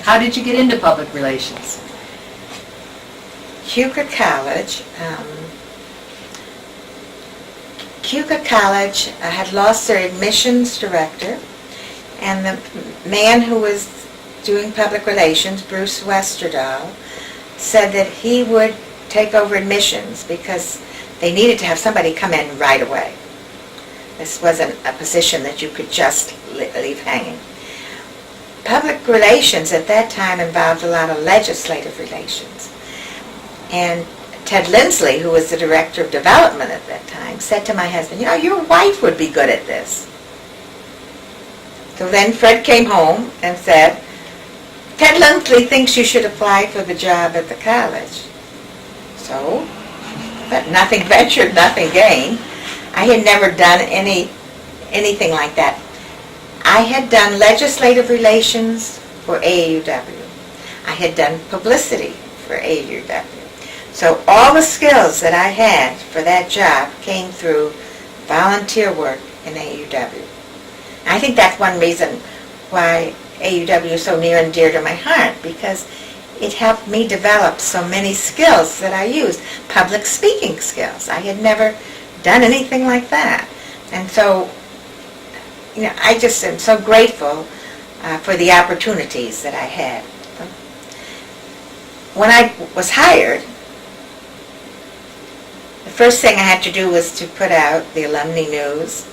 How did you get into public relations? Keuka College. Keuka College had lost their admissions director, and the man who was doing public relations, Bruce Westerdahl, said that he would take over admissions because they needed to have somebody come in right away. This wasn't a position that you could just leave hanging. Public relations at that time involved a lot of legislative relations. And Ted Lindsley, who was the director of development at that time, said to my husband, you know, your wife would be good at this. So then Fred came home and said, Ted Lindsley thinks you should apply for the job at the college. So, but nothing ventured, nothing gained. I had never done anything like that. I had done legislative relations for AAUW. I had done publicity for AAUW. So all the skills that I had for that job came through volunteer work in AAUW. I think that's one reason why AAUW is so near and dear to my heart, because it helped me develop so many skills that I used. Public speaking skills. I had never done anything like that. And so, you know, I just am so grateful for the opportunities that I had. When I was hired, the first thing I had to do was to put out the alumni news.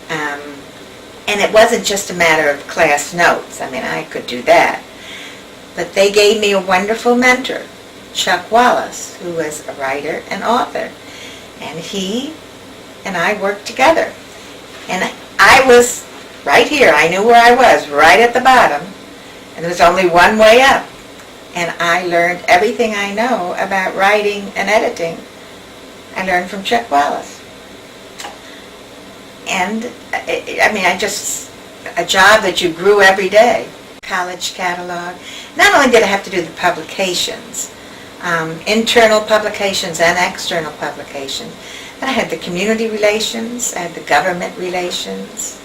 And it wasn't just a matter of class notes. I mean, I could do that. But they gave me a wonderful mentor, Chuck Wallace, who was a writer and author. And he and I worked together. And I was right here. I knew where I was, right at the bottom. And there was only one way up. And I learned everything I know about writing and editing. I learned from Chuck Wallace. And, I mean, a job that you grew every day. College catalog. Not only did I have to do the publications, internal publications and external publications, but I had the community relations, I had the government relations.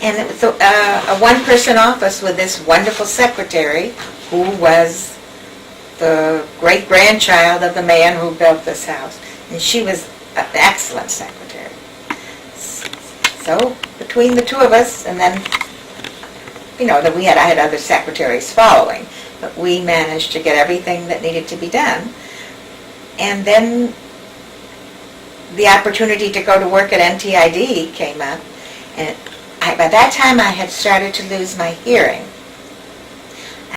And it was a one-person office with this wonderful secretary who was the great-grandchild of the man who built this house. And she was an excellent secretary. So between the two of us, and then, you know, I had other secretaries following, but we managed to get everything that needed to be done. And then the opportunity to go to work at NTID came up, and by that time I had started to lose my hearing.